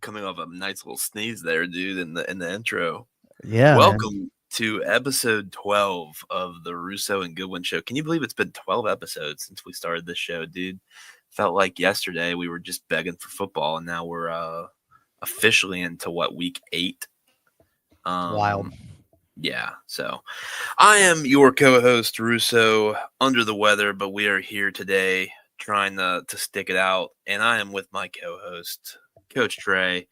coming off a nice little sneeze there, dude, in the intro. Yeah, man. Welcome to episode 12 of the Russo and Goodwin Show. Can you believe it's been 12 episodes since we started this show, dude? Felt like yesterday we were just begging for football, and now we're officially into week 8. It's wild. Yeah, so I am your co-host Russo, under the weather, but we are here today trying to stick it out, and I am with my co-host, Coach Trey,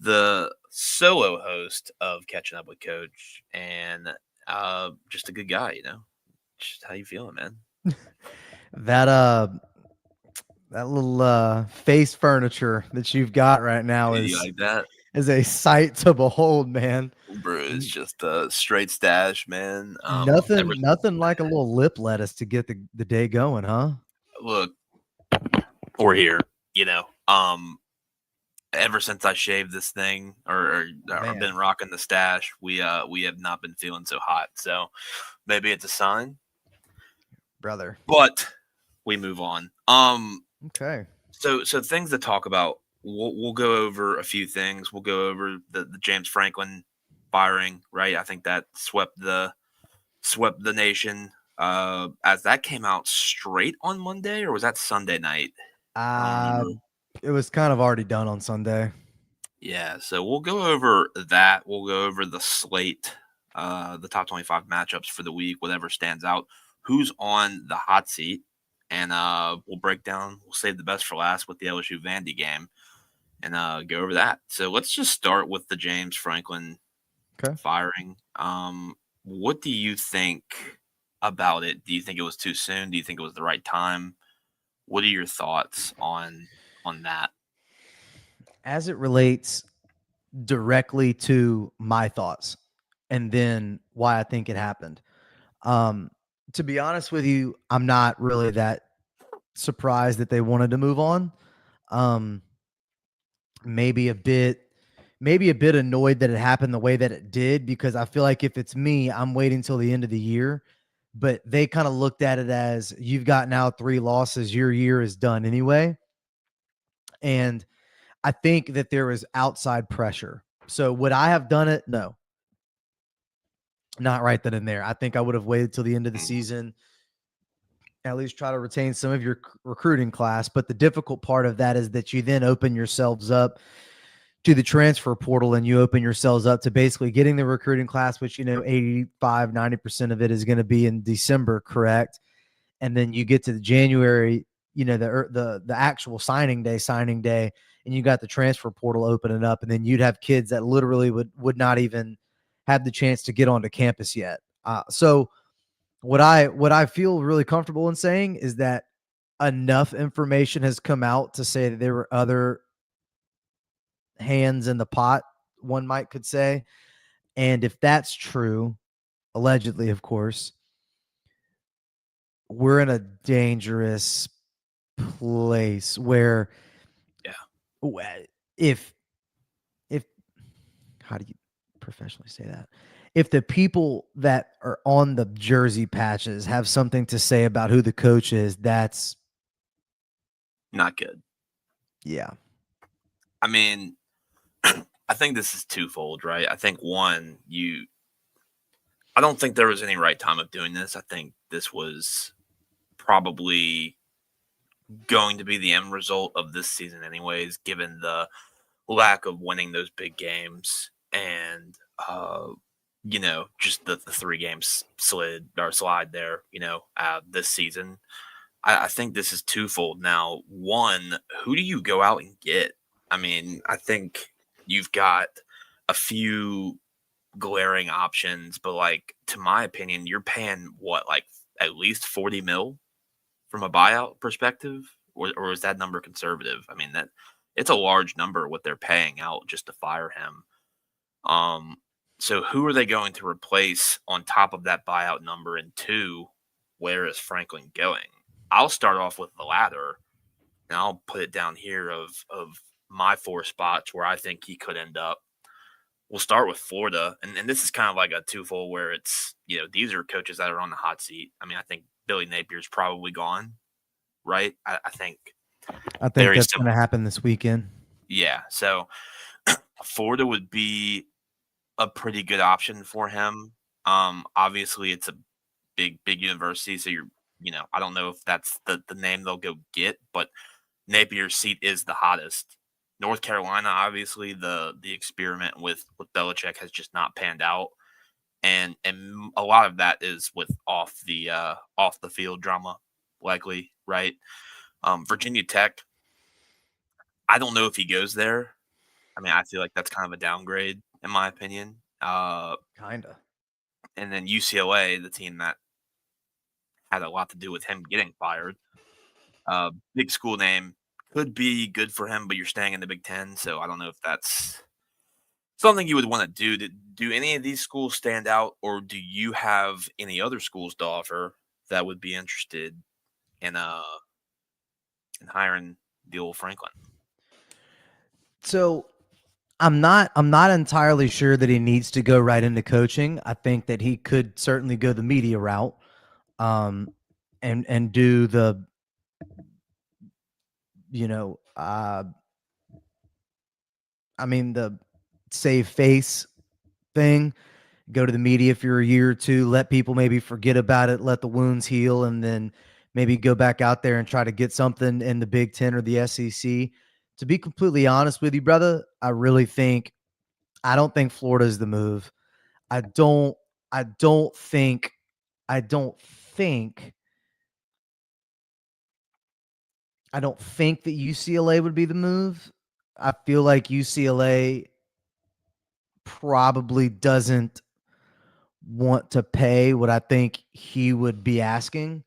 the solo host of Catching Up with Coach, and just a good guy, Just how you feeling, man? That little face furniture that you've got right now Dude, you like that? is a sight to behold, man. Bro, it's just a straight stash, man. Nothing like a little lip lettuce to get the day going, huh? Look, we're here, ever since I shaved this thing or been rocking the stash, we have not been feeling so hot. So maybe it's a sign, brother. But we move on. Okay. So things to talk about. We'll go over a few things. We'll go over the James Franklin firing, right? I think that swept the nation. As that came out straight on Monday, or was that Sunday night? It was kind of already done on Sunday. Yeah, so we'll go over that. We'll go over the slate, the top 25 matchups for the week, whatever stands out, who's on the hot seat, and we'll break down. We'll save the best for last with the LSU Vandy game, and go over that. So let's just start with the James Franklin firing. What do you think about it? Do you think it was too soon? Do you think it was the right time? What are your thoughts on that? As it relates directly to my thoughts and then why I think it happened. To be honest with you, I'm not really that surprised that they wanted to move on. Maybe a bit annoyed that it happened the way that it did, because I feel like if it's me, I'm waiting till the end of the year. But they kind of looked at it as, you've got now 3 losses, your year is done anyway. And I think that there was outside pressure. So would I have done it? No. Not right then and there. I think I would have waited till the end of the season, at least try to retain some of your recruiting class. But the difficult part of that is that you then open yourselves up to the transfer portal, and you open yourselves up to basically getting the recruiting class, which, 85, 90% of it is going to be in December, correct? And then you get to the January, the actual signing day, and you got the transfer portal opening up, and then you'd have kids that literally would not even have the chance to get onto campus yet. So what I feel really comfortable in saying is that enough information has come out to say that there were other hands in the pot, one could say. And if that's true, allegedly, of course, we're in a dangerous place where, if how do you professionally say that? If the people that are on the jersey patches have something to say about who the coach is, that's not good. Yeah. I mean, I think this is twofold, right? I think one, I don't think there was any right time of doing this. I think this was probably going to be the end result of this season anyways, given the lack of winning those big games and, just the 3 games slide there, this season. I think this is twofold. Now, one, who do you go out and get? I mean, I think you've got a few glaring options, but to my opinion, you're paying at least $40 million from a buyout perspective, or is that number conservative? I mean, that it's a large number what they're paying out just to fire him. So who are they going to replace on top of that buyout number? And 2, where is Franklin going? I'll start off with the latter, and I'll put it down here of my 4 spots where I think he could end up. We'll start with Florida, and this is kind of like a twofold where it's, these are coaches that are on the hot seat. I mean, I think Billy Napier's probably gone, right? I think that's going to happen this weekend. Yeah, so Florida would be a pretty good option for him. Obviously, it's a big university, so I don't know if that's the name they'll go get, but Napier's seat is the hottest. North Carolina, obviously, the experiment with Belichick has just not panned out, and a lot of that is with off the field drama, likely, right? Virginia Tech, I don't know if he goes there. I mean, I feel like that's kind of a downgrade in my opinion. Kinda. And then UCLA, the team that had a lot to do with him getting fired. Big school name could be good for him, but you're staying in the Big Ten, so I don't know if that's something you would want to do. Do any of these schools stand out, or do you have any other schools to offer that would be interested in hiring the old Franklin? So I'm not entirely sure that he needs to go right into coaching. I think that he could certainly go the media route, um, and do the you know the save face thing. Go to the media for a year or two, let people maybe forget about it, let the wounds heal, and then maybe go back out there and try to get something in the Big Ten or the SEC. To be completely honest with you, brother, I don't think Florida is the move. I don't I don't think I don't think I don't think that UCLA would be the move. I feel like UCLA probably doesn't want to pay what I think he would be asking,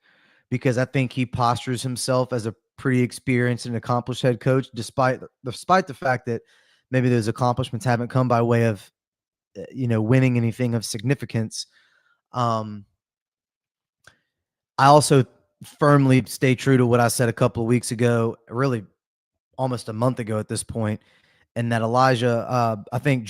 because I think he postures himself as a pretty experienced and accomplished head coach, despite the fact that maybe those accomplishments haven't come by way of winning anything of significance. Um, I also firmly stay true to what I said a couple of weeks ago, really almost a month ago at this point, and that Elijah, I think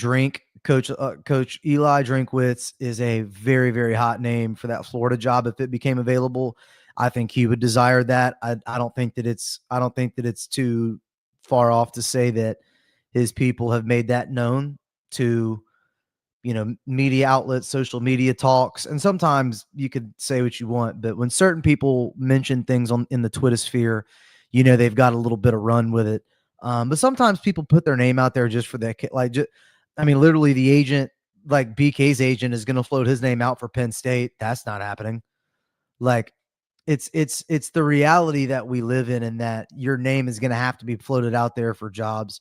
Coach Eli Drinkwitz is a very, very hot name for that Florida job. If it became available, I think he would desire that. I don't think that it's too far off to say that his people have made that known to media outlets, social media talks, and sometimes you could say what you want, but when certain people mention things in the Twitter sphere, they've got a little bit of run with it. But sometimes people put their name out there just for that. Literally, the agent, like BK's agent, is going to float his name out for Penn State. That's not happening. Like, it's the reality that we live in, and that your name is going to have to be floated out there for jobs.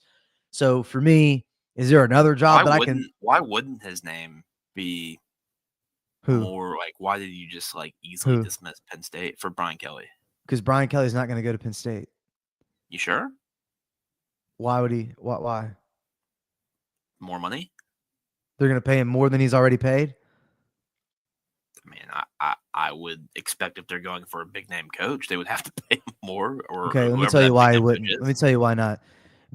So for me, is there another job that I can? Why wouldn't his name be Who? more like? Why did you just easily Who? dismiss Penn State for Brian Kelly? Because Brian Kelly's not going to go to Penn State. You sure? Why would he? Why? More money? They're going to pay him more than he's already paid? I mean, I would expect if they're going for a big name coach, they would have to pay him more, or Okay, let me whoever tell you that why big he name coach wouldn't. Let me is. tell you why not.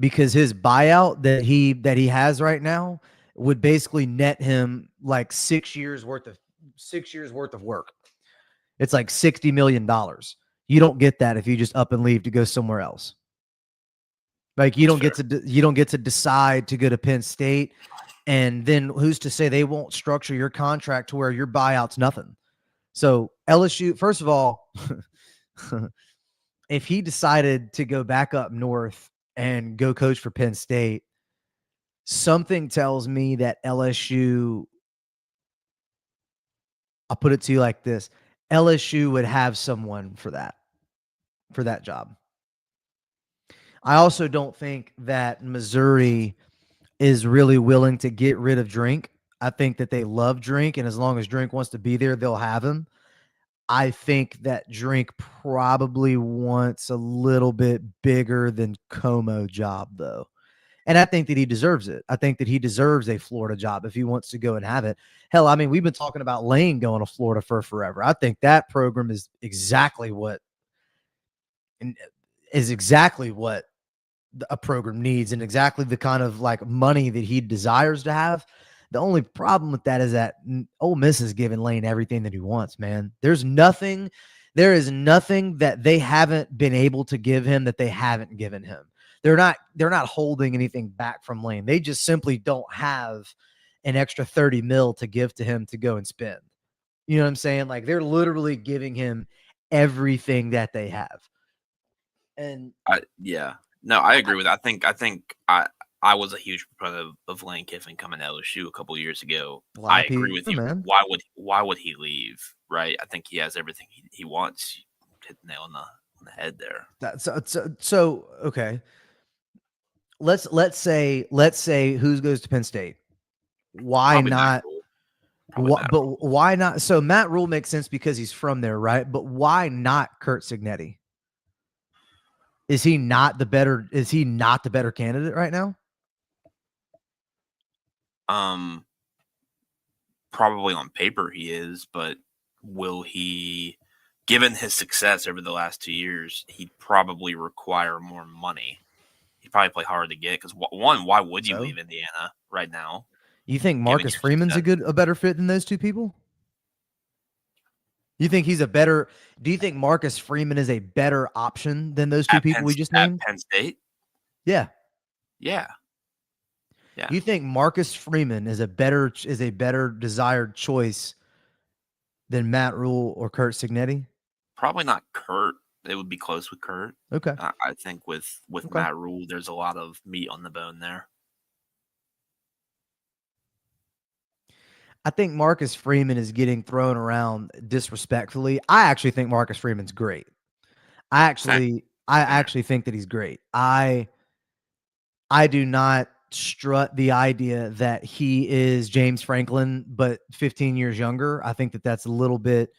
Because his buyout that he has right now would basically net him like 6 years worth of work. It's like $60 million. You don't get that if you just up and leave to go somewhere else. Like you That's don't fair. get to decide to go to Penn State, and then who's to say they won't structure your contract to where your buyout's nothing. So LSU, first of all, if he decided to go back up north and go coach for Penn State, something tells me that LSU, I'll put it to you like this, LSU would have someone for that job. I also don't think that Missouri is really willing to get rid of Drink. I think that they love Drink, and as long as Drink wants to be there, they'll have him. I think that Drink probably wants a little bit bigger than Como job, though. And I think that he deserves it. I think that he deserves a Florida job if he wants to go and have it. Hell, I mean, we've been talking about Lane going to Florida for forever. I think that program is exactly what a program needs, and exactly the kind of like money that he desires to have. The only problem with that is that Ole Miss is giving Lane everything that he wants, man. There is nothing that they haven't been able to give him that they haven't given him. They're not holding anything back from Lane. They just simply don't have an extra 30 mil to give to him to go and spend. You know what I'm saying? Like they're literally giving him everything that they have. And No, I agree with that. I was a huge proponent of Lane Kiffin coming to LSU a couple years ago. a lot I of agree people, with you. man. Why would he leave? Right? I think he has everything he wants. Hit the nail on the head there. So okay. Let's say who goes to Penn State? Why Probably Matt not? Rule. Probably What? Matt But Rule. why not? So Matt Rule makes sense because he's from there, right? But why not Kurt Signetti? Is he not the better? Is he not the better candidate right now? Probably on paper he is, but will he? Given his success over the last 2 years, he'd probably require more money. He'd probably play hard to get because one, why would you So leave Indiana right now? you think Given Marcus your Freeman's success, a better fit than those two people? You think he's a better? Do you think Marcus Freeman is a better option than those two people we just At named? Penn State, Yeah. yeah, yeah, You think Marcus Freeman is a better desired choice than Matt Rule or Kurt Signetti? probably not Kurt. It would be close with Kurt. Okay. I think with Okay. Matt Rule, there's a lot of meat on the bone there. I think Marcus Freeman is getting thrown around disrespectfully. I actually think Marcus Freeman's great. Same, I same here. actually think that he's great. I do not strut the idea that he is James Franklin but 15 years younger. I think that that's a little bit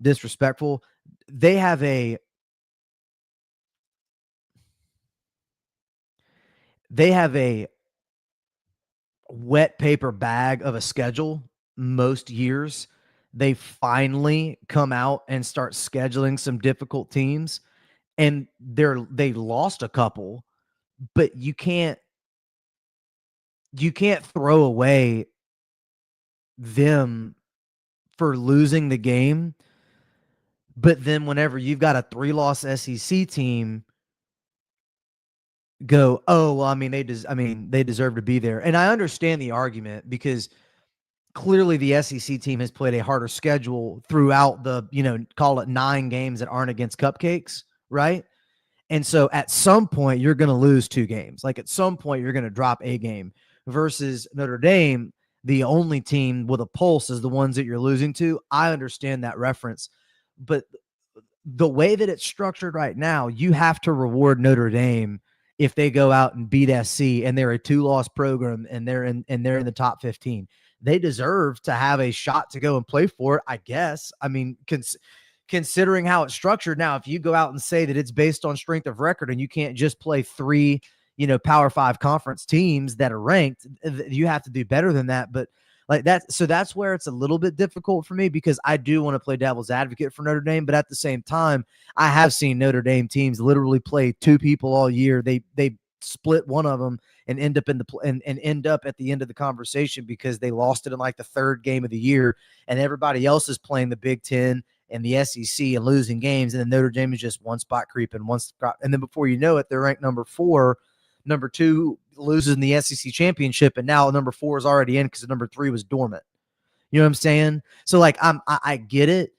disrespectful. They have a wet paper bag of a schedule most years. They finally come out and start scheduling some difficult teams, and they lost a couple, but you can't throw away them for losing the game. But then whenever you've got a 3-loss SEC team go, oh well, they deserve to be there. And I understand the argument because clearly the SEC team has played a harder schedule throughout the, call it 9 games that aren't against cupcakes, right? And so at some point you're going to lose 2 games. Like at some point you're going to drop a game versus Notre Dame, the only team with a pulse is the ones that you're losing to. I understand that reference, but the way that it's structured right now, you have to reward Notre Dame if they go out and beat SC and they're a 2-loss program and they're in the top 15. They deserve to have a shot to go and play for it, I guess. I mean, considering how it's structured now, if you go out and say that it's based on strength of record and you can't just play 3, Power 5 conference teams that are ranked, you have to do better than that. But like that, so that's where it's a little bit difficult for me because I do want to play devil's advocate for Notre Dame, but at the same time, I have seen Notre Dame teams literally play 2 people all year. They split one of them and end up and end up at the end of the conversation because they lost it in like the 3rd game of the year, and everybody else is playing the Big Ten and the SEC and losing games, and then Notre Dame is just one spot creeping, one spot, and then before you know it, they're ranked number 4. Number 2 loses in the SEC championship, and now number 4 is already in because number 3 was dormant. You know what I'm saying? So like I get it.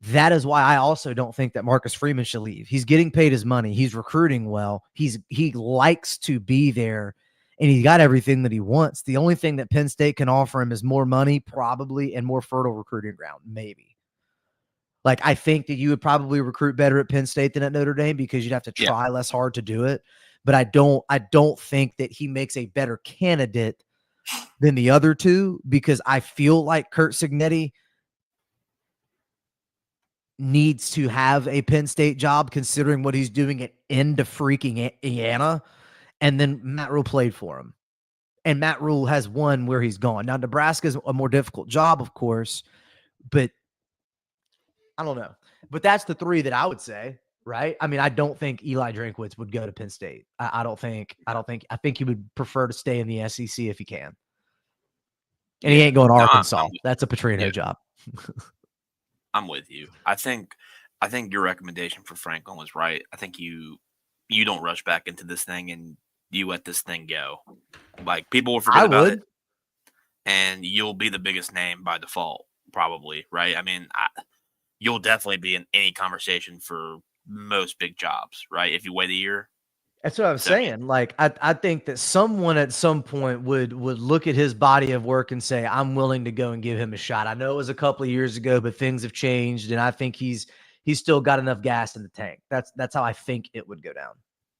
That is why I also don't think that Marcus Freeman should leave. He's getting paid his money. He's recruiting well. He likes to be there, and he got everything that he wants. The only thing that Penn State can offer him is more money, probably, and more fertile recruiting ground, maybe. Like, I think that you would probably recruit better at Penn State than at Notre Dame because you'd have to Yeah, try less hard to do it. But I don't think that he makes a better candidate than the other two because I feel like Kurt Signetti needs to have a Penn State job considering what he's doing at end of freaking Indiana. And then Matt Rule played for him. And Matt Rule has won where he's gone. Now, Nebraska's a more difficult job, of course, but I don't know. But that's the 3 that I would say, right? I mean, I don't think Eli Drinkwitz would go to Penn State. I think he would prefer to stay in the SEC if he can. And he yeah. ain't going to No, Arkansas. That's a Petrino yeah, job. I'm with you. I think your recommendation for Franklin was right. I think you you don't rush back into this thing and you let this thing go. Like, people will forget I about it, would. and you'll be the biggest name by default, probably, right? I mean, you'll definitely be in any conversation for most big jobs, right? If you wait a year. That's what I was So, I mean, saying. Like, I think that someone at some point would look at his body of work and say, I'm willing to go and give him a shot. I know it was a couple of years ago, but things have changed, and I think he's still got enough gas in the tank. That's how I think it would go down.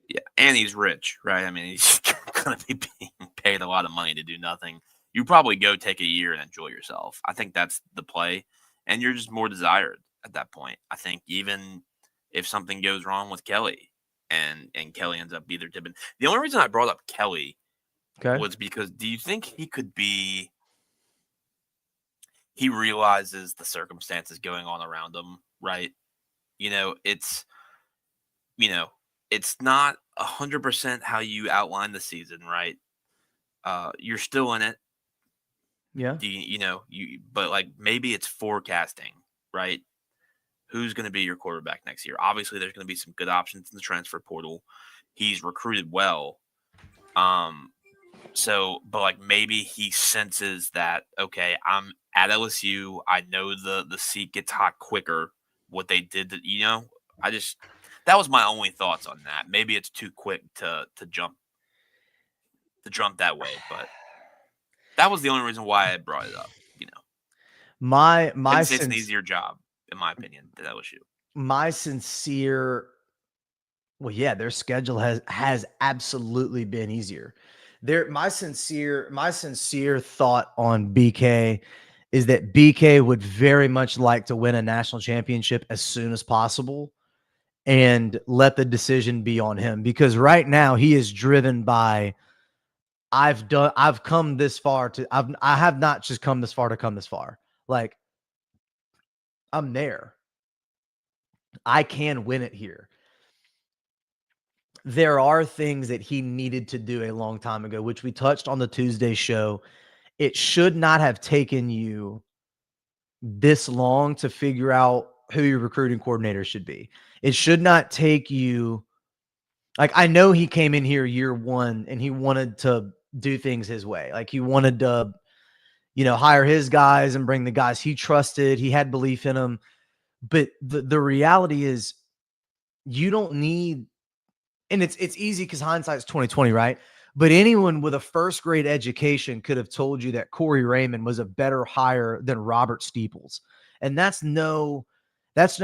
yeah, and he's rich, right? I mean, he's going to be being paid a lot of money to do nothing. You probably go take a year and enjoy yourself. I think that's the play, and you're just more desired at that point. I think even if something goes wrong with Kelly, and Kelly ends up either dipping. The only reason I brought up Kelly Okay. was because, do you think he could be? He realizes the circumstances going on around him, right? You know, it's you know, it's not 100% how you outline the season, right? You're still in it. Yeah. But like, maybe it's forecasting, right? Who's going to be your quarterback next year? Obviously, there's going to be some good options in the transfer portal. He's recruited well. But like, maybe he senses that, okay, I'm at LSU. I know the seat gets hot quicker. What they did, I just that was my only thoughts on that. Maybe it's too quick to jump that way, but that was the only reason why I brought it up. My I my didn't say it's an sense easier job, in my opinion, than LSU. my sincere well, yeah, their schedule has absolutely been easier. My sincere thought on BK is that BK would very much like to win a national championship as soon as possible and let the decision be on him, because right now he is driven by I've come this far to I have not just come this far to come this far. Like, I'm there. I can win it here. There are things that he needed to do a long time ago, which we touched on the Tuesday show. It should not have taken you this long to figure out who your recruiting coordinator should be. It should not take you, like, I know he came in here year one and he wanted to do things his way. Like, he wanted to, hire his guys and bring the guys he trusted. He had belief in them. But the reality is, you don't need, and it's easy because hindsight's 2020, right? But anyone with a first grade education could have told you that Corey Raymond was a better hire than Robert Steeples. And that's no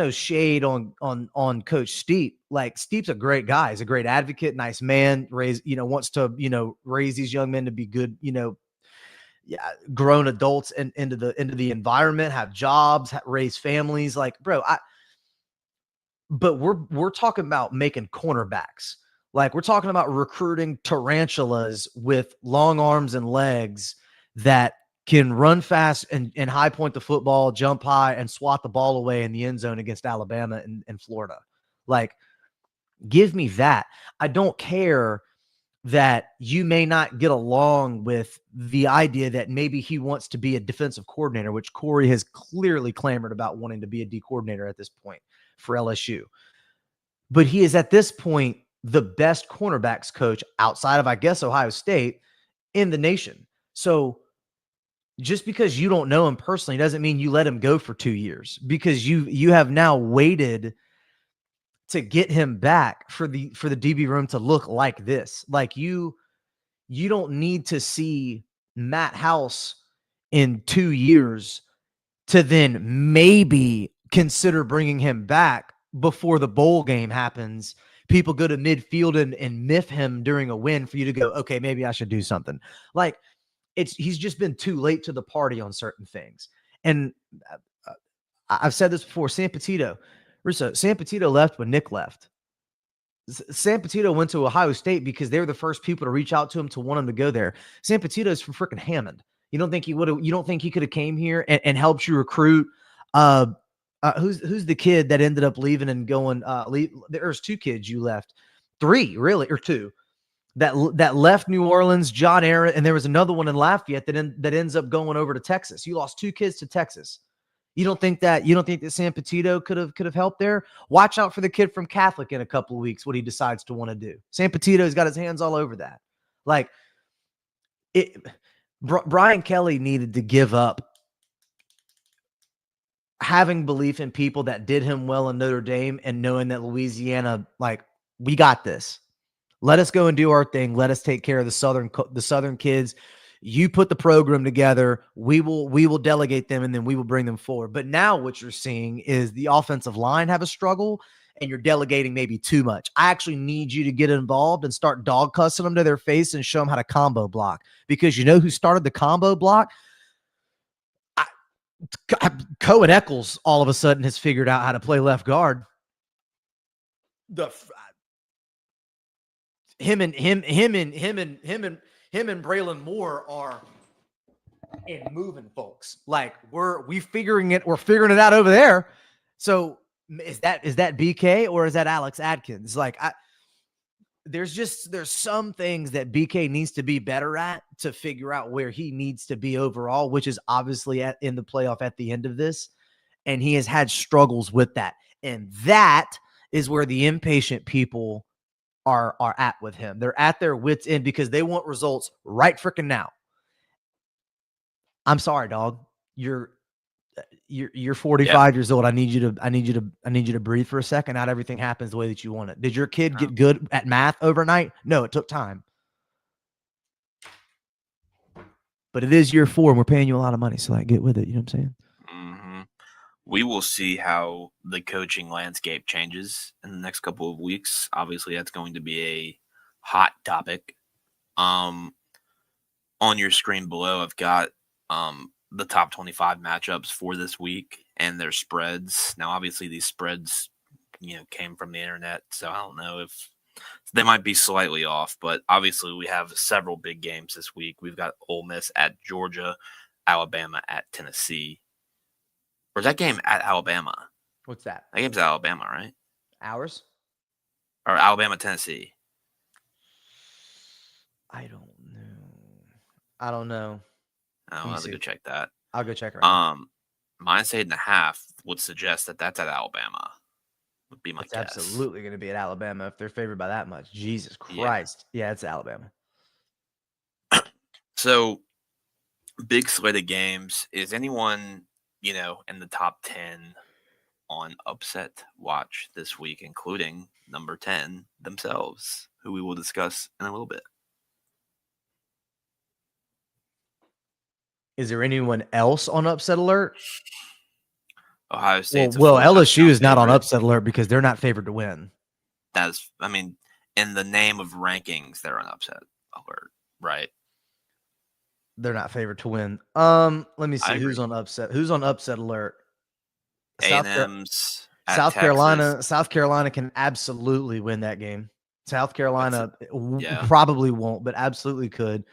shade on Coach Steep. Like, Steep's a great guy. He's a great advocate, nice man, wants to, raise these young men to be good, yeah, grown adults and into the environment, have jobs, raise families. Like, bro, but we're talking about making cornerbacks. Like, we're talking about recruiting tarantulas with long arms and legs that can run fast and high point the football, jump high, and swat the ball away in the end zone against Alabama and Florida. Like, give me that. I don't care that you may not get along with the idea that maybe he wants to be a defensive coordinator, which Corey has clearly clamored about wanting to be a D coordinator at this point for LSU. But he is at this point the best cornerbacks coach outside of, I guess, Ohio State in the nation. So just because you don't know him personally doesn't mean you let him go for 2 years, because you have now waited to get him back for the DB room to look like this. Like, you don't need to see Matt House in 2 years to then maybe consider bringing him back before the bowl game happens. People go to midfield and miff him during a win for you to go, okay, maybe I should do something. Like, he's just been too late to the party on certain things. And I've said this before, Russo, Sam Petito left when Nick left. Sam Petito went to Ohio State because they were the first people to reach out to him to want him to go there. Sam Petito is from freaking Hammond. You don't think he would have? You don't think he could have came here and helped you recruit? Who's the kid that ended up leaving and going? There's 2 kids you left, 3 really, or 2 that left New Orleans. John Aaron, and there was another one in Lafayette that ends up going over to Texas. You lost 2 kids to Texas. You don't think that San Petito could have helped there? Watch out for the kid from Catholic in a couple of weeks, what he decides to want to do. San Petito's got his hands all over that. Like Brian Kelly needed to give up having belief in people that did him well in Notre Dame and knowing that Louisiana, like, we got this. Let us go and do our thing. Let us take care of the Southern kids. You put the program together. We will delegate them, and then we will bring them forward. But now what you're seeing is the offensive line have a struggle, and you're delegating maybe too much. I actually need you to get involved and start dog cussing them to their face and show them how to combo block. Because you know who started the combo block? Cohen Eccles all of a sudden has figured out how to play left guard. Him and Braylon Moore are in moving folks. Like we're figuring it out over there. So is that BK or is that Alex Adkins? Like there's some things that BK needs to be better at to figure out where he needs to be overall, which is obviously in the playoff at the end of this. And he has had struggles with that. And that is where the impatient people are at with him. They're at their wits' end because they want results right freaking now. I'm sorry, dog. You're 45 years old. I need you to breathe for a second. Not everything happens the way that you want it. Did your kid get good at math overnight? No, it took time. But it is year 4 and we're paying you a lot of money. So like, get with it. You know what I'm saying? Mm-hmm. We will see how the coaching landscape changes in the next couple of weeks. Obviously, that's going to be a hot topic. On your screen below, I've got the top 25 matchups for this week and their spreads. Now, obviously, these spreads, came from the internet, so I don't know if they might be slightly off. But obviously, we have several big games this week. We've got Ole Miss at Georgia, Alabama at Tennessee. Or is that game at Alabama? What's that? That game's at Alabama, right? Ours? Or Alabama, Tennessee? I don't know. I'll have to go check that. I'll go check it right now. -8.5 would suggest that that's at Alabama. Would be my guess. Absolutely going to be at Alabama if they're favored by that much. Jesus Christ. Yeah, it's Alabama. So, big slate of games. Is anyone in the top 10 on upset watch this week, including number 10 themselves, who we will discuss in a little bit? Is there anyone else on upset alert? Ohio State's well, LSU is not on upset alert because they're not favored to win. In the name of rankings, they're on upset alert, right? They're not favored to win. Let me see who's on upset. Who's on upset alert? A&M's South Carolina. South Carolina can absolutely win that game. South Carolina probably won't, but absolutely could.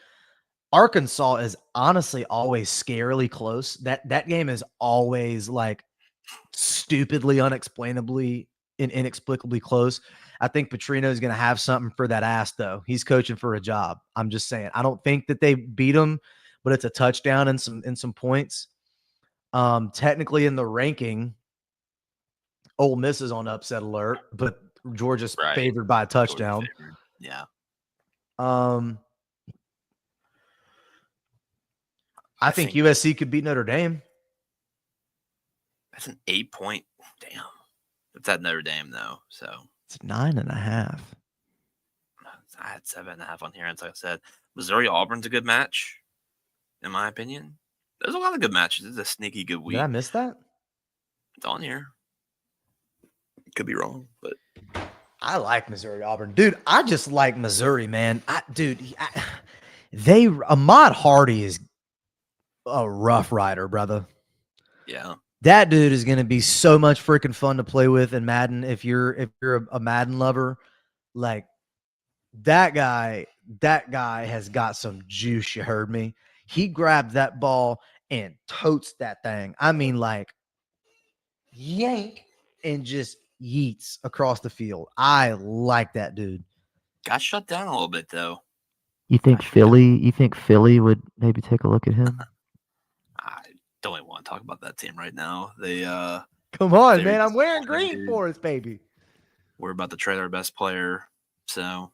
Arkansas is honestly always scarily close. That game is always like stupidly, unexplainably, inexplicably close. I think Petrino is going to have something for that ass, though. He's coaching for a job. I'm just saying. I don't think that they beat him, but it's a touchdown and some points. Technically, in the ranking, Ole Miss is on upset alert, but Georgia's favored by a touchdown. Yeah. I think USC could beat Notre Dame. That's an 8-point. Damn. It's at Notre Dame, though. So it's 9.5. I had 7.5 on here. And like I said, Missouri-Auburn's a good match, in my opinion. There's a lot of good matches. It's a sneaky good week. Did I miss that? It's on here. Could be wrong, but I like Missouri-Auburn. Dude, I just like Missouri, man. Ahmad Hardy is a rough rider, brother. Yeah. That dude is going to be so much freaking fun to play with in Madden. If you're a Madden lover, like that guy has got some juice. You heard me. He grabbed that ball and totes that thing. I mean, like yank and just yeets across the field. I like that dude. Got shut down a little bit though. You think Philly would maybe take a look at him? don't even want to talk about that team right now. They Come on, they're man. I'm wearing green disappointed. for us, baby. We're about to trade our best player, so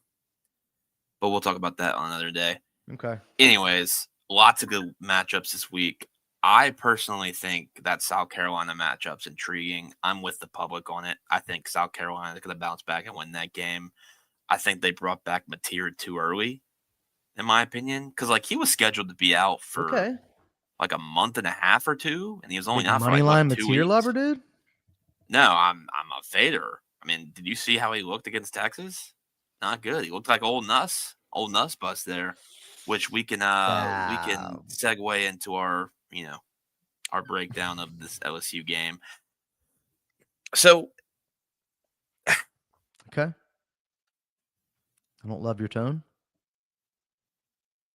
but we'll talk about that on another day. Okay. Anyways, lots of good matchups this week. I personally think that South Carolina matchup's intriguing. I'm with the public on it. I think South Carolina is going to bounce back and win that game. I think they brought back Mateer too early, in my opinion, because like he was scheduled to be out for Okay. like a month and a half or two, and he was only Big out for money like what line 2 material weeks. lover, dude. No, I'm a fader. I mean, did you see how he looked against Texas? Not good. He looked like old Nuss bust there, which we can Yeah. segue into our our breakdown of this LSU game. So Okay. I don't love your tone.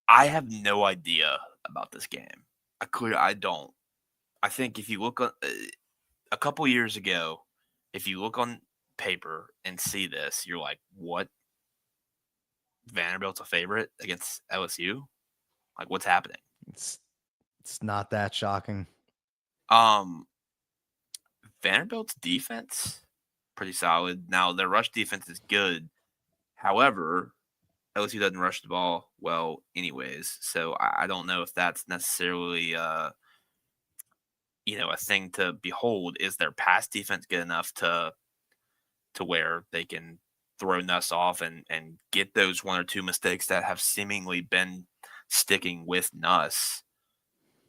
I have no idea about this game. I don't. I think if you look on a couple years ago, if you look on paper and see this, you're like, what? Vanderbilt's a favorite against LSU? Like, what's happening? It's it's not that shocking. Um, Vanderbilt's defense pretty solid. Now their rush defense is good. However, LSU doesn't rush the ball well, anyways. So I don't know if that's necessarily a thing to behold. Is their pass defense good enough to where they can throw Nuss off and get those one or two mistakes that have seemingly been sticking with Nuss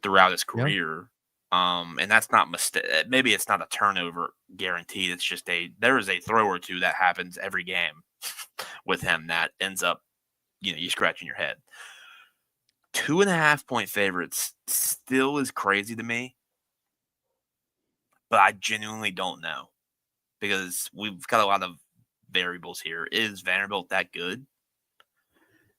throughout his Yeah. career. And that's not mistake. Maybe it's not a turnover guaranteed. It's just there is a throw or two that happens every game with him that ends up, you scratching your head. 2.5 point favorites still is crazy to me, but I genuinely don't know because we've got a lot of variables here. Is Vanderbilt that good?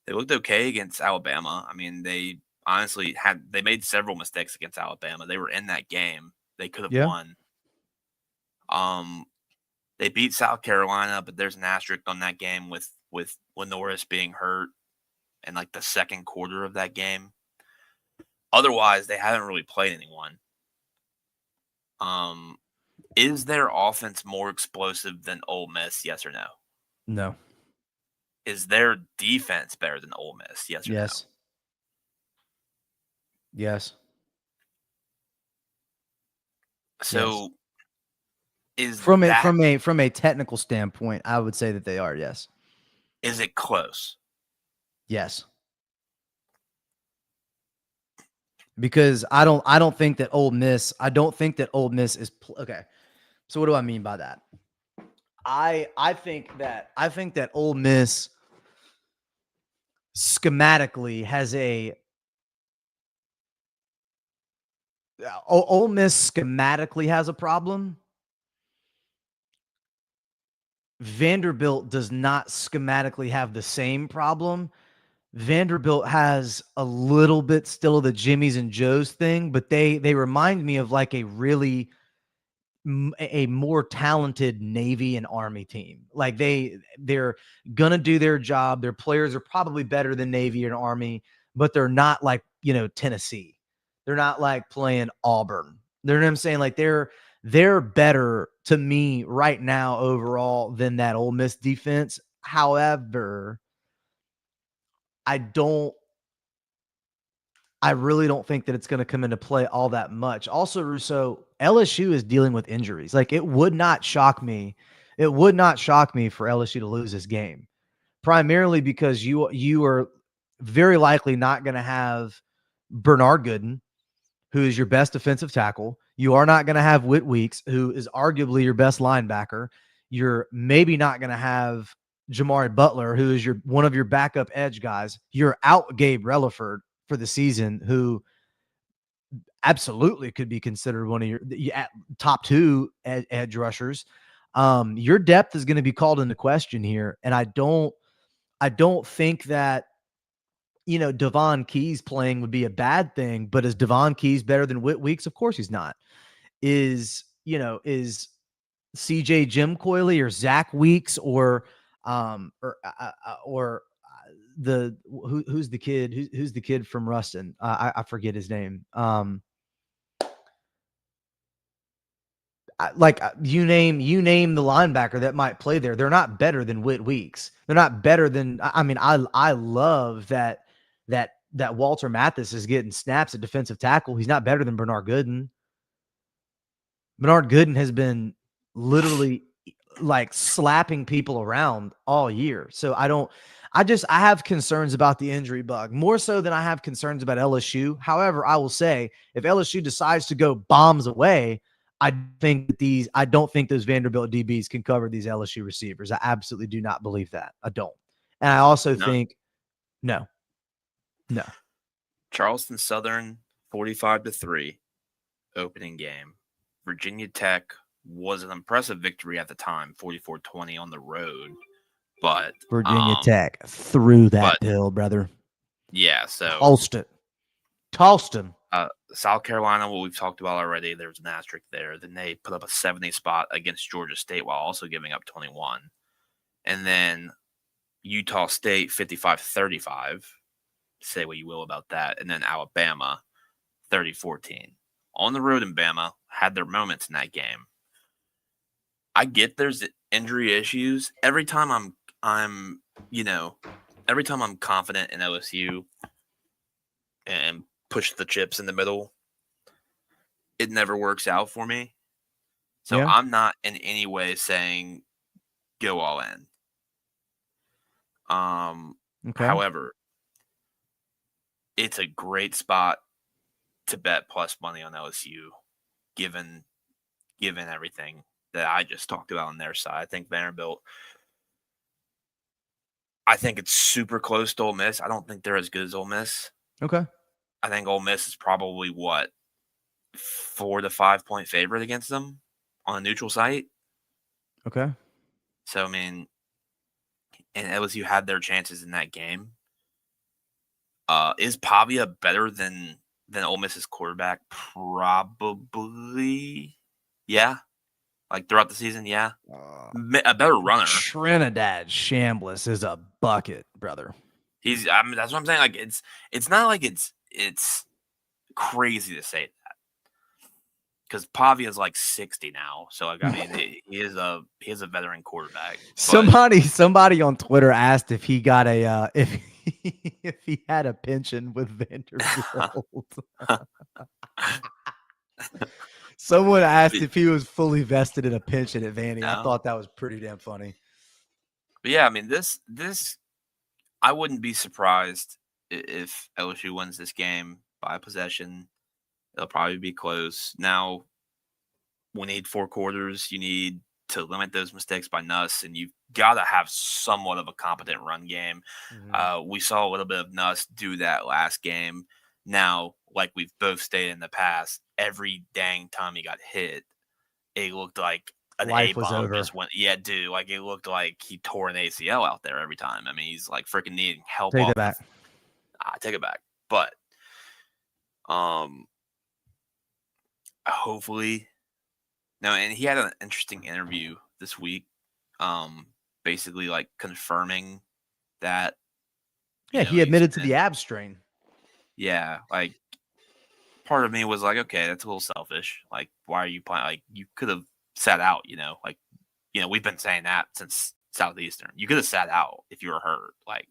They looked okay against Alabama. I mean, they honestly they made several mistakes against Alabama. They were in that game. They could have Yeah. won. Um, they beat South Carolina, but there's an asterisk on that game with Norris being hurt in like the second quarter of that game. Otherwise, they haven't really played anyone. Is their offense more explosive than Ole Miss? Yes or no? No. Is their defense better than Ole Miss? Yes or no? Yes. Yes. Yes. So is From a that from a from a technical standpoint, I would say that they are. Yes. is it close? Yes. Because I don't think that Ole Miss is okay. So what do I mean by that? I think that Ole Miss schematically has Ole Miss schematically has a problem. Vanderbilt does not schematically have the same problem. Vanderbilt has a little bit still of the Jimmys and Joes thing, but they remind me of like a more talented Navy and Army team. Like they're gonna do their job. Their players are probably better than Navy and Army, but they're not like Tennessee. They're not like playing Auburn. You know what I'm saying? Like they're better to me right now overall than that Ole Miss defense. However, I don't I really don't think that it's going to come into play all that much. Also, Russo, LSU is dealing with injuries. Like it would not shock me. It would not shock me for LSU to lose this game, primarily because you are very likely not going to have Bernard Gooden, who is your best defensive tackle. You are not going to have Whit Weeks, who is arguably your best linebacker. You're maybe not going to have Jamari Butler, who is one of your backup edge guys. You're out Gabe Relaford for the season, who absolutely could be considered one of your top two edge rushers. Your depth is going to be called into question here, and I don't think that Devon Keys playing would be a bad thing. But is Devon Keys better than Whit Weeks? Of course he's not. Is CJ Jim Coyley or Zach Weeks or who's the kid from Ruston? I forget his name. You name the linebacker that might play there. They're not better than Whit Weeks. They're not better than. I mean, I love that Walter Mathis is getting snaps at defensive tackle. He's not better than Bernard Gooden. Bernard Gooden has been literally like slapping people around all year. So I have concerns about the injury bug more so than I have concerns about LSU. However, I will say if LSU decides to go bombs away, I don't think those Vanderbilt DBs can cover these LSU receivers. I absolutely do not believe that. I don't. And I also No. think no. Charleston Southern 45-3 opening game. Virginia Tech was an impressive victory at the time, 44-20 on the road. But Virginia Tech threw that but pill, brother. yeah, so Tossed him. South Carolina, what we've talked about already, there's an asterisk there. Then they put up a 70 spot against Georgia State while also giving up 21. And then Utah State 55-35. Say what you will about that. And then Alabama 30-14. On the road in Bama, had their moments in that game. I get there's injury issues. Every time I'm confident in LSU and push the chips in the middle, it never works out for me. So Yeah. I'm not in any way saying go all in. Okay. However, it's a great spot to bet plus money on LSU, given everything that I just talked about on their side. I think Vanderbilt. I think it's super close to Ole Miss. I don't think they're as good as Ole Miss. Okay. I think Ole Miss is probably 4 to 5 point favorite against them on a neutral site. Okay. So I mean, and LSU had their chances in that game. Is Pavia better than Ole Miss's quarterback? Probably. Yeah. Like throughout the season, yeah. A better runner. Trinidad Shambliss is a bucket, brother. I mean, that's what I'm saying. Like it's not like it's crazy to say that. Because Pavia's like 60 now, so like I mean, he is a veteran quarterback. Somebody on Twitter asked if he got a if he had a pension with Vanderbilt. Someone asked if he was fully vested in a pension at Vandy. No. I thought that was pretty damn funny. But yeah, I mean, this I wouldn't be surprised if LSU wins this game by possession. It'll probably be close. Now, we need 4 quarters. You need to limit those mistakes by Nuss, and you've got to have somewhat of a competent run game. Mm-hmm. We saw a little bit of Nuss do that last game. Now, like we've both stated in the past, every dang time he got hit, it looked like an A-bomb just went. Yeah, dude, like it looked like he tore an ACL out there every time. I mean, he's like freaking needing help. Take it back. Take it back. But hopefully, no. And he had an interesting interview this week, basically like confirming that. Yeah, he admitted to the ab strain. Yeah, like part of me was like, okay, that's a little selfish. Like, why are you playing? Like, you could have sat out. Like, we've been saying that since Southeastern. You could have sat out if you were hurt. Like,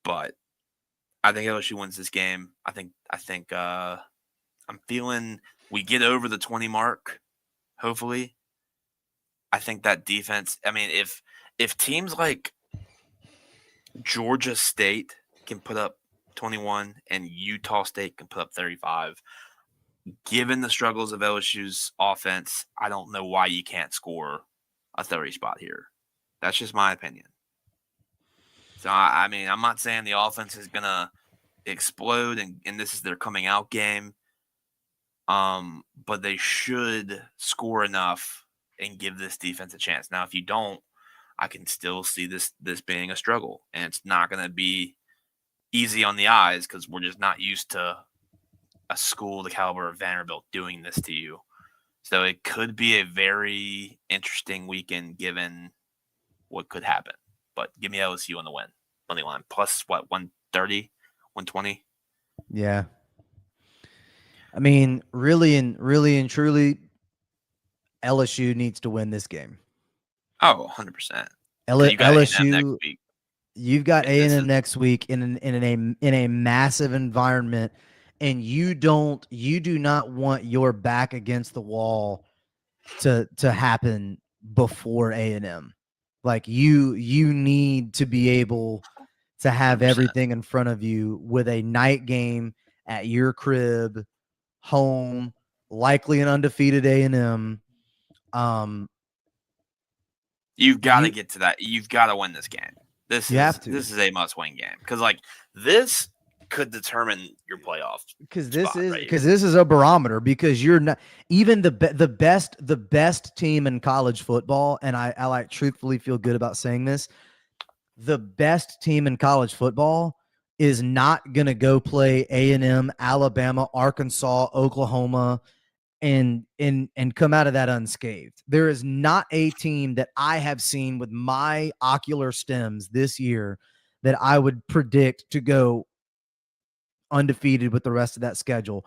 but I think LSU wins this game. I think I'm feeling we get over the 20 mark. Hopefully, I think that defense. I mean, if teams like Georgia State can put up 21 and Utah State can put up 35, given the struggles of LSU's offense, I don't know why you can't score a 30 spot here. That's just my opinion. So, I mean, I'm not saying the offense is going to explode and this is their coming out game, but they should score enough and give this defense a chance. Now, if you don't, I can still see this being a struggle, and it's not going to be easy on the eyes because we're just not used to a school the caliber of Vanderbilt doing this to you. So it could be a very interesting weekend given what could happen. But give me LSU on the win. Money line. Plus, 130, 120? Yeah. I mean, really and truly, LSU needs to win this game. Oh, 100%. Because you got A&M next LSU, week. you've got And this A&M is next week in a massive environment, and you do not want your back against the wall to happen before A&M. Like you need to be able to have 100%. everything in front of you with a night game at your crib, home, likely an undefeated A&M. Um, You've got to you get to that. You've got to win this game. This you is have to, this is a must-win game because like this could determine your playoff spot right because here. this is a barometer, because you're not even the best team in college football, and I like truthfully feel good about saying this. The best team in college football is not going to go play A&M, Alabama, Arkansas, Oklahoma, and come out of that unscathed. There is not a team that I have seen with my ocular stems this year that I would predict to go undefeated with the rest of that schedule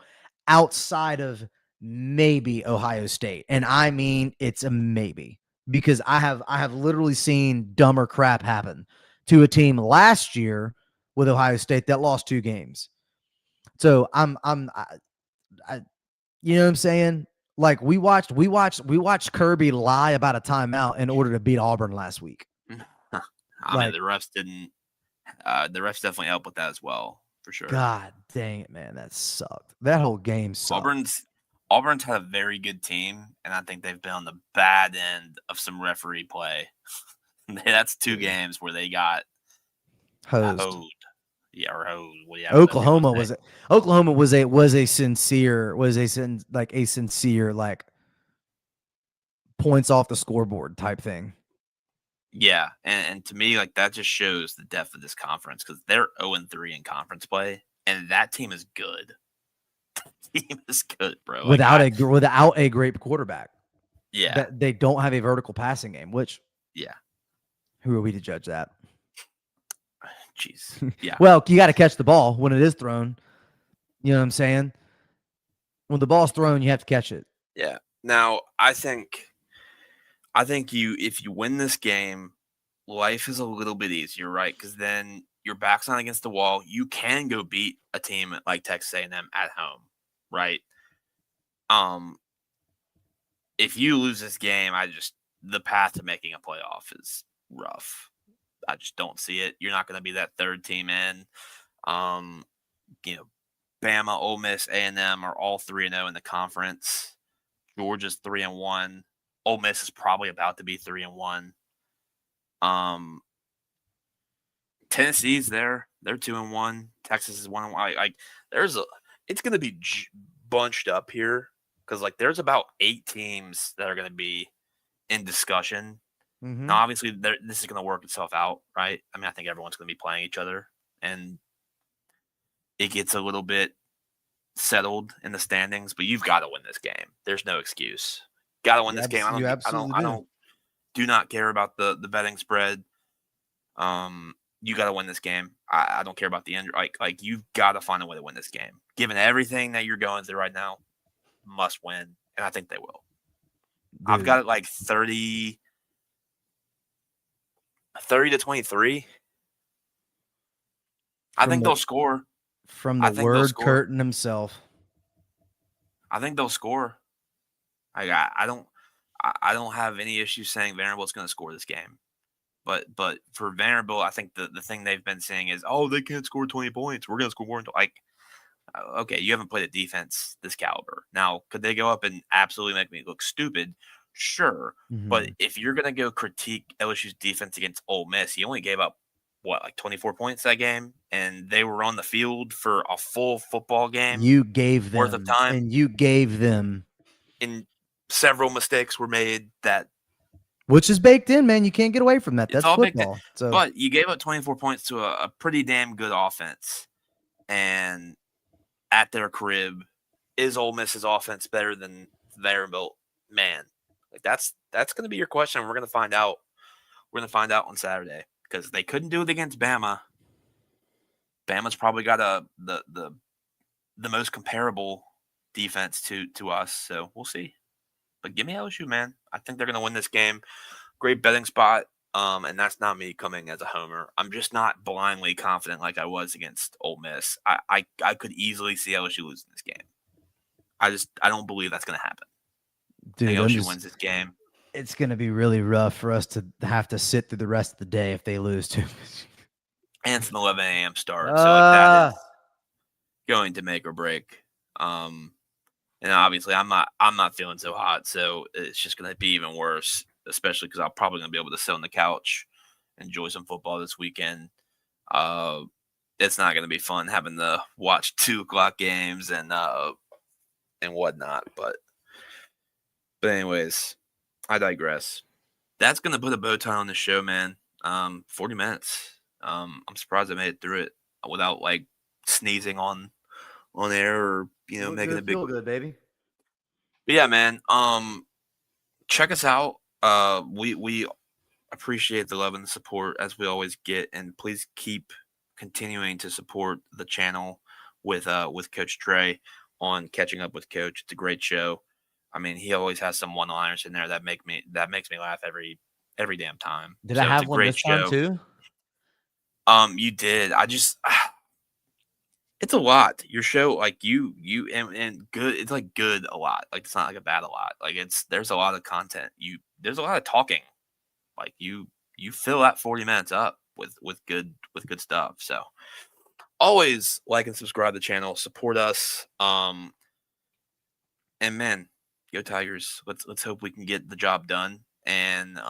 outside of maybe Ohio State. And I mean it's a maybe, because I have literally seen dumber crap happen to a team last year with Ohio State that lost 2 games. So I you know what I'm saying? Like we watched Kirby lie about a timeout in order to beat Auburn last week. I mean, Like, the refs didn't. The refs definitely help with that as well, for sure. God dang it, man, that sucked. That whole game sucked. Auburn's had a very good team, and I think they've been on the bad end of some referee play. That's 2 Dude, games where they got hosed. hoed. Yeah, or hosed, whatever you want Oklahoma to say. was Oklahoma was a sincere a sincere like points off the scoreboard type thing. Yeah, and to me, like that just shows the depth of this conference because they're 0-3 in conference play, and that team is good. Team is good, bro. Like Without a great quarterback. yeah, That they don't have a vertical passing game, which yeah, who are we to judge that? jeez, yeah, Well, you got to catch the ball when it is thrown. You know what I'm saying? When the ball's thrown, you have to catch it. yeah. Now I think you if you win this game, life is a little bit easier, right? Because then your back's not against the wall. You can go beat a team like Texas A&M at home, right? Um, if you lose this game, the path to making a playoff is rough. I just don't see it. You're not going to be that third team in. Um, you know, Bama, Ole Miss, A&M are all 3-0 in the conference. Georgia's 3-1. Ole Miss is probably about to be 3-1. Um, Tennessee's there. They're 2-1. Texas is 1-1. Like it's going to be bunched up here because like there's about 8 teams that are going to be in discussion. Mm-hmm. Now, obviously, this is going to work itself out, right? I mean, I think everyone's going to be playing each other, and it gets a little bit settled in the standings. But you've got to win this game. There's no excuse. Got to win this game. You absolutely I do. don't do not care about the betting spread. You got to win this game. I don't care about the end. Like you've got to find a way to win this game. Given everything that you're going through right now, must win, and I think they will. I've got Dude, it like 30-23. I from think the they'll score. from the I think they'll word score. Curtin himself. I think they'll score. I don't have any issues saying Vanderbilt's going to score this game. But for Vanderbilt, I think the thing they've been saying is, oh, they can't score 20 points. We're going to score more. Like, okay, you haven't played a defense this caliber. Now, could they go up and absolutely make me look stupid? Sure. But Mm-hmm. if you're going to go critique LSU's defense against Ole Miss, he only gave up, what, like 24 points that game? And they were on the field for a full football game You gave worth of them, time. and you gave them, And several mistakes were made that which is baked in, man. You can't get away from that. it's That's all big. football. So But you gave up 24 points to a pretty damn good offense. And at their crib, is Ole Miss's offense better than Vanderbilt? Man, like that's going to be your question. We're going to find out. We're going to find out on Saturday because they couldn't do it against Bama. Bama's probably got the most comparable defense to us. So we'll see. But give me LSU, man. I think they're going to win this game. Great betting spot. And that's not me coming as a homer. I'm just not blindly confident like I was against Ole Miss. I could easily see LSU losing this game. I don't believe that's going to happen. I think Dude, LSU wins this game. It's going to be really rough for us to have to sit through the rest of the day if they lose too. And it's an 11 a.m. start, so like that is going to make or break. And obviously, I'm not feeling so hot, so it's just going to be even worse. Especially because I'm probably going to be able to sit on the couch, enjoy some football this weekend. It's not going to be fun having to watch 2:00 games and whatnot. But anyways, I digress. That's going to put a bow tie on the show, man. 40 minutes. I'm surprised I made it through it without like sneezing on air or making a big. Feel good, baby. But yeah, man. Check us out. We appreciate the love and the support as we always get, and please keep continuing to support the channel with Coach Trey on Catching Up with Coach. It's a great show. I mean, he always has some one-liners in there that makes me laugh every damn time. Did I have one this time too? You did. It's a lot. Your show, like you and good. It's like good a lot. Like it's not like a bad a lot. Like there's a lot of content. There's a lot of talking. Like you fill that 40 minutes up with good stuff. So always like and subscribe to the channel. Support us. And man, go Tigers. Let's hope we can get the job done. And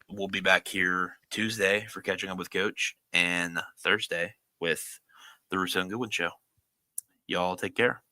we'll be back here Tuesday for Catching Up with Coach and Thursday with the Russo N Goodwin Show. Y'all take care.